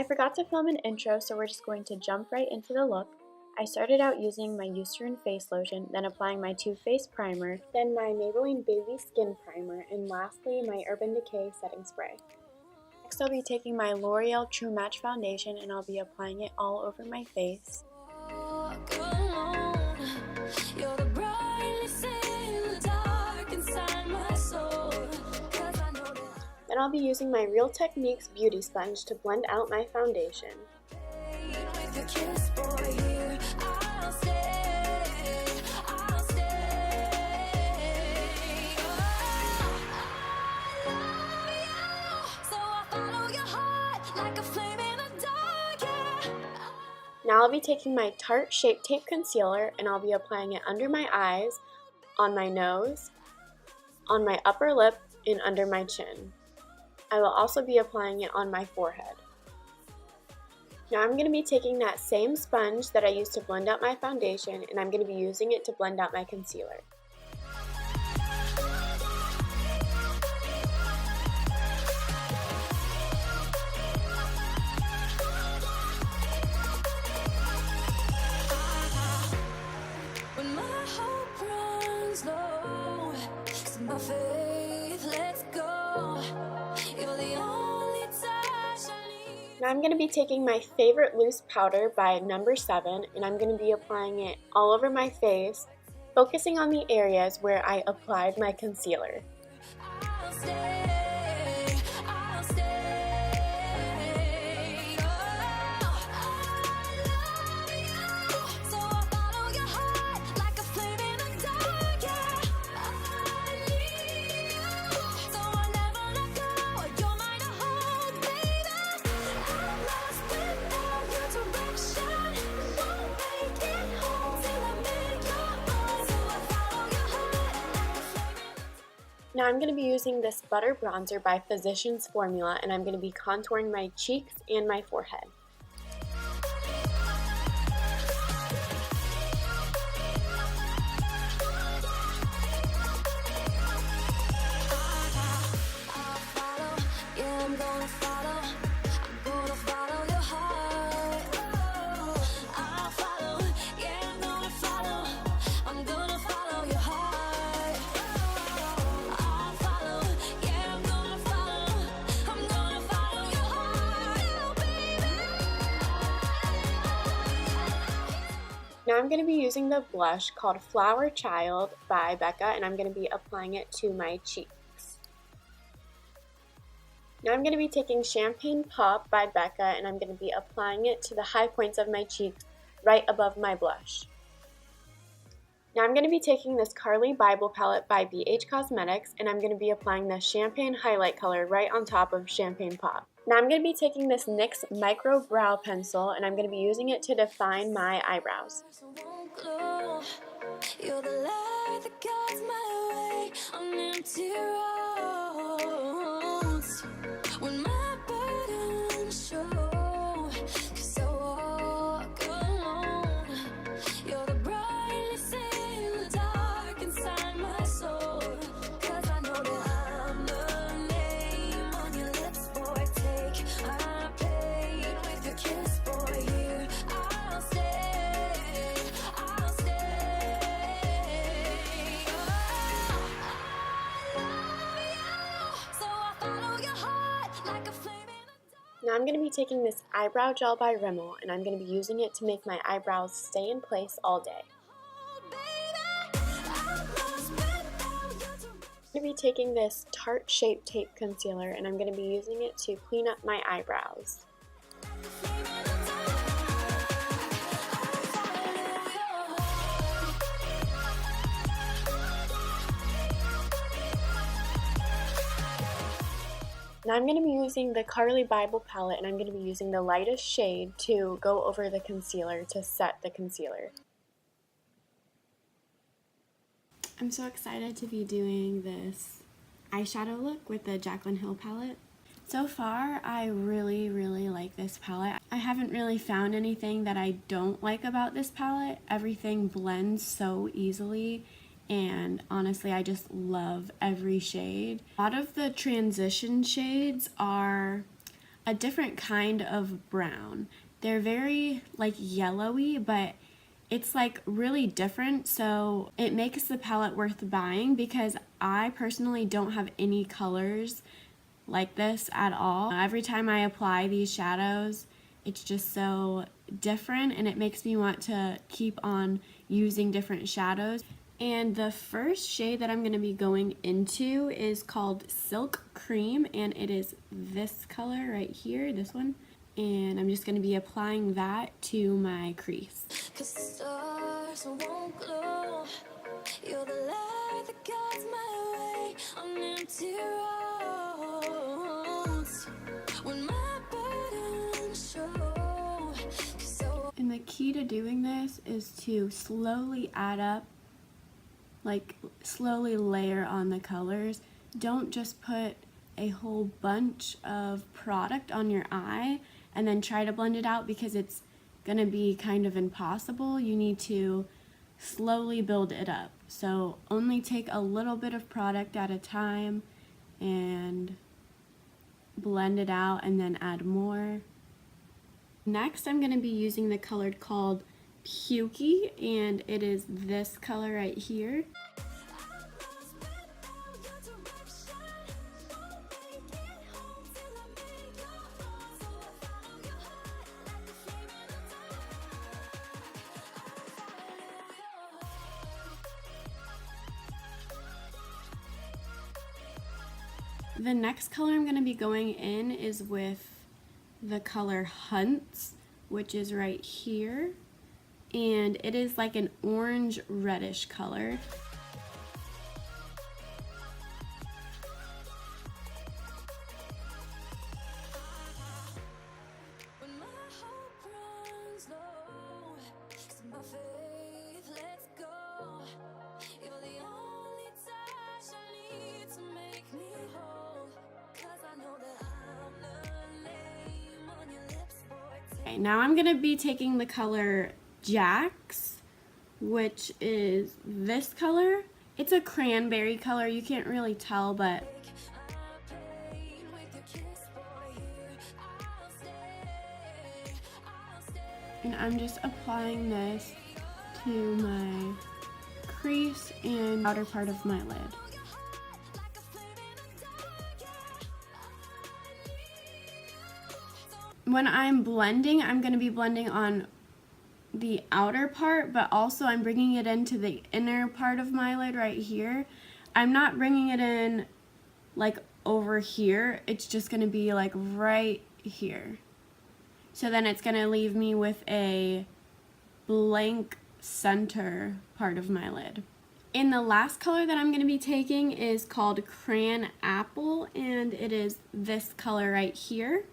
forgot to film an intro, so we're just going to jump right into the look. I started out using my Eucerin face lotion, then applying my Too Faced primer, then my Maybelline Baby Skin Primer, and lastly my Urban Decay setting spray. Next I'll be taking my L'Oreal True Match foundation and I'll be applying it all over my face. Then I'll be using my Real Techniques Beauty Sponge to blend out my foundation. Now I'll be taking my Tarte Shape Tape Concealer and I'll be applying it under my eyes, on my nose, on my upper lip, and under my chin. I will also be applying it on my forehead. Now I'm going to be taking that same sponge that I used to blend out my foundation and I'm going to be using it to blend out my concealer. Now I'm going to be taking my favorite loose powder by number 7 and I'm going to be applying it all over my face, focusing on the areas where I applied my concealer. Now I'm going to be using this Butter Bronzer by Physicians Formula and I'm going to be contouring my cheeks and my forehead. Now I'm going to be using the blush called Flower Child by Becca and I'm going to be applying it to my cheeks. Now I'm going to be taking Champagne Pop by Becca and I'm going to be applying it to the high points of my cheeks right above my blush. Now I'm going to be taking this Carli Bybel palette by BH Cosmetics and I'm going to be applying the Champagne highlight color right on top of Champagne Pop. Now I'm going to be taking this NYX Micro Brow Pencil and I'm going to be using it to define my eyebrows. You're the light that guides my way on empty roads. When my burdens show, 'cause I walk alone. You're the brightness in the dark inside my soul. 'Cause I know that I'm the name on your lips, boy. Take my pain with your kiss, boy. Here I'll stay, I'll stay. Now I'm going to be taking this eyebrow gel by Rimmel and I'm going to be using it to make my eyebrows stay in place all day. I'm going to be taking this Tarte Shape Tape Concealer and I'm going to be using it to clean up my eyebrows. Now I'm going to be using the Carli Bybel palette and I'm going to be using the lightest shade to go over the concealer to set the concealer. I'm so excited to be doing this eyeshadow look with the Jaclyn Hill palette. So far, I really like this palette. I haven't really found anything that I don't like about this palette. Everything blends so easily. And honestly, I just love every shade. A lot of the transition shades are a different kind of brown. They're very like yellowy, but it's like really different, so it makes the palette worth buying because I personally don't have any colors like this at all. Every time I apply these shadows, it's just so different and it makes me want to keep on using different shadows. And the first shade that I'm going to be going into is called Silk Cream, and it is this color right here, this one. And I'm just going to be applying that to my crease. 'Cause the stars won't glow. You're the light that guides my way on empty roads. When my burdens show. And the key to doing this is to slowly add up, like slowly layer on the colors. Don't just put a whole bunch of product on your eye and then try to blend it out, because it's gonna be kind of impossible. You need to slowly build it up. So only take a little bit of product at a time and blend it out and then add more. Next, I'm gonna be using the color called Pukey, and it is this color right here. The next color I'm going to be going in is with the color Hunts, which is right here, and it is like an orange reddish color. Okay, now I'm going to be taking the color Jax, which is this color. It's a cranberry color, you can't really tell, but and I'm just applying this to my crease and outer part of my lid. When I'm blending, I'm going to be blending on the outer part, but also I'm bringing it into the inner part of my lid right here. I'm not bringing it in like over here, it's just going to be like right here. So then it's going to leave me with a blank center part of my lid. And the last color that I'm going to be taking is called Cran Apple, and it is this color right here.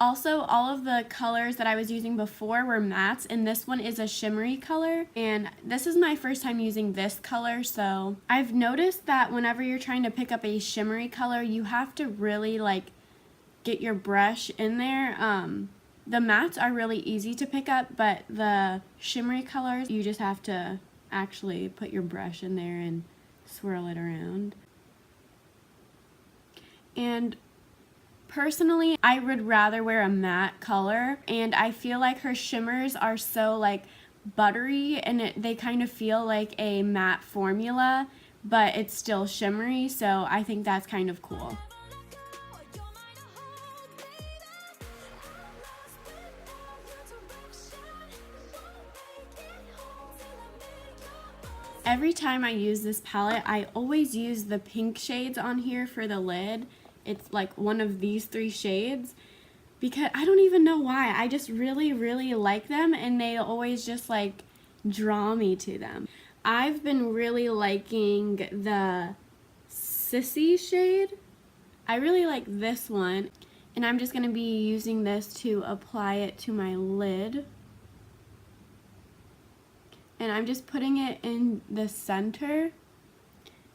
Also, all of the colors that I was using before were mattes, and this one is a shimmery color, and this is my first time using this color, so I've noticed that whenever you're trying to pick up a shimmery color, you have to really like get your brush in there. The mattes are really easy to pick up, but the shimmery colors, you just have to actually put your brush in there and swirl it around. And personally, I would rather wear a matte color, and I feel like her shimmers are so like buttery, and they kind of feel like a matte formula, but it's still shimmery, so I think that's kind of cool. Every time I use this palette, I always use the pink shades on here for the lid. It's like one of these three shades, because I don't even know why. I just really, really like them, and they always just like draw me to them. I've been really liking the Sissy shade. I really like this one, and I'm just going to be using this to apply it to my lid. And I'm just putting it in the center,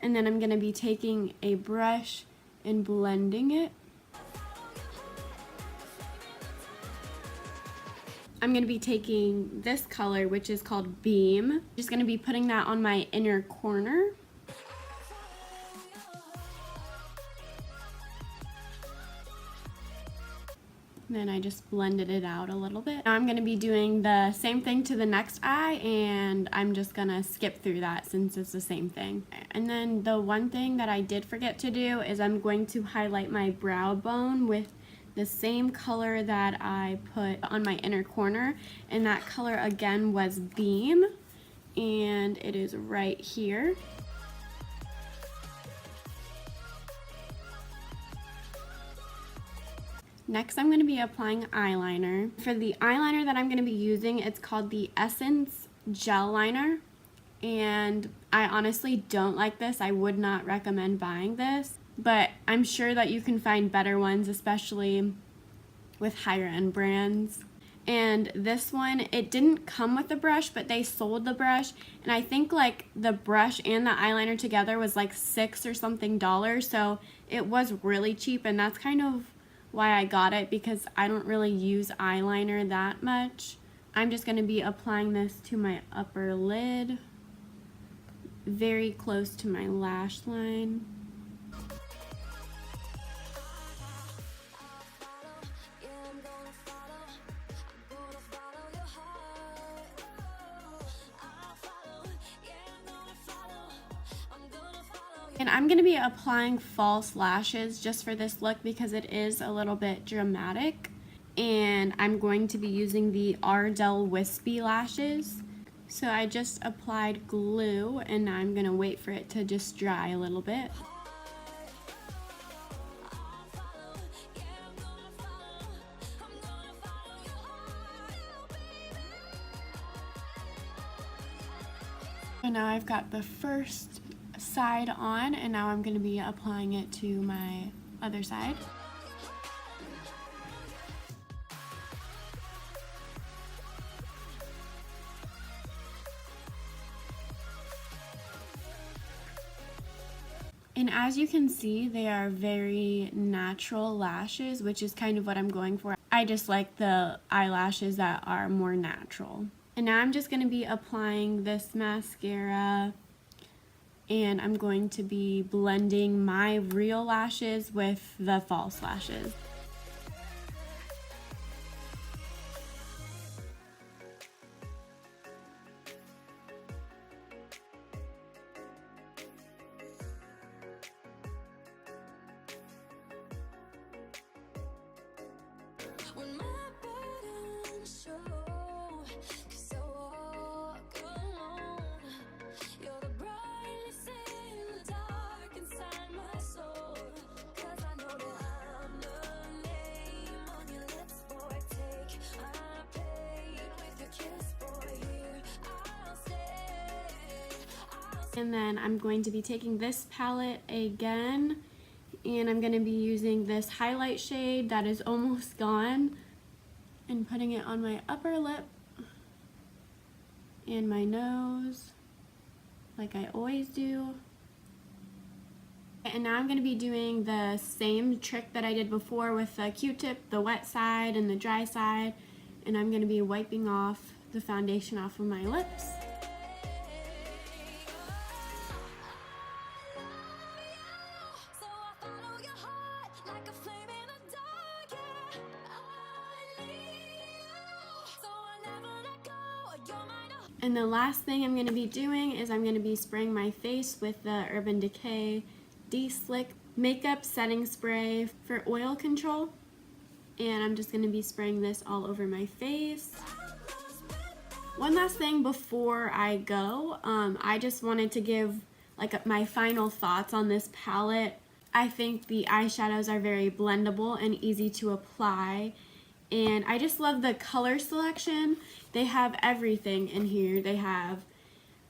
and then I'm going to be taking a brush and blending it. I'm going to be taking this color, which is called Beam. Just going to be putting that on my inner corner. And then I just blended it out a little bit. Now I'm going to be doing the same thing to the next eye, and I'm just going to skip through that since it's the same thing. And then the one thing that I did forget to do is I'm going to highlight my brow bone with the same color that I put on my inner corner, and that color again was Beam, and it is right here. Next, I'm going to be applying eyeliner. For the eyeliner that I'm going to be using, it's called the Essence Gel Liner, and I honestly don't like this. I would not recommend buying this, but I'm sure that you can find better ones, especially with higher end brands. And this one, it didn't come with the brush, but they sold the brush, and I think like the brush and the eyeliner together was like $6 or something, so it was really cheap, and that's kind of why I got it, because I don't really use eyeliner that much. I'm just going to be applying this to my upper lid, very close to my lash line. And I'm going to be applying false lashes just for this look because it is a little bit dramatic. And I'm going to be using the Ardell Wispy lashes. So I just applied glue, and now I'm going to wait for it to just dry a little bit. And now I've got the first side on, and now I'm going to be applying it to my other side. And as you can see, they are very natural lashes, which is kind of what I'm going for. I just like the eyelashes that are more natural. And now I'm just going to be applying this mascara, and I'm going to be blending my real lashes with the false lashes. When my burdens show, 'cause I walk alone. You're the brightness in the dark inside my soul. 'Cause I know that I'm the name on your lips, boy. Take my pain with your kiss, boy. Here I'll stay. And then I'm going to be taking this palette again, and I'm going to be using this highlight shade that is almost gone and putting it on my upper lip and my nose like I always do. And now I'm going to be doing the same trick that I did before with the Q-tip, the wet side and the dry side, and I'm going to be wiping off the foundation off of my lips. And the last thing I'm going to be doing is I'm going to be spraying my face with the Urban Decay De-Slick Makeup Setting Spray for oil control. And I'm just going to be spraying this all over my face. One last thing before I go, I just wanted to give like my final thoughts on this palette. I think the eyeshadows are very blendable and easy to apply. And I just love the color selection. They have everything in here. They have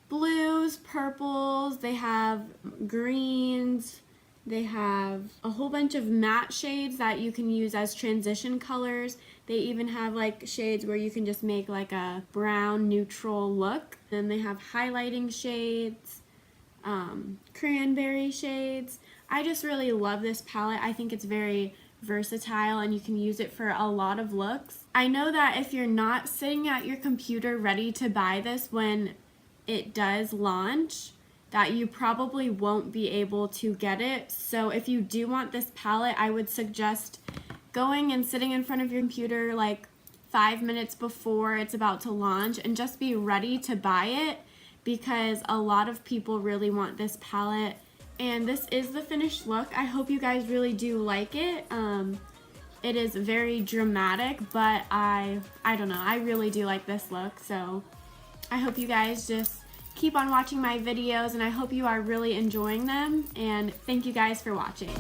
blues, purples, they have greens, they have a whole bunch of matte shades that you can use as transition colors. They even have like shades where you can just make like a brown neutral look. Then they have highlighting shades, cranberry shades. I just really love this palette. I think it's very versatile and you can use it for a lot of looks. I know that if you're not sitting at your computer ready to buy this when it does launch, that you probably won't be able to get it. So if you do want this palette, I would suggest going and sitting in front of your computer like 5 minutes before it's about to launch and just be ready to buy it, because a lot of people really want this palette. And this is the finished look. I hope you guys really do like it. It is very dramatic, but I don't know, I really do like this look. So I hope you guys just keep on watching my videos, and I hope you are really enjoying them, and thank you guys for watching.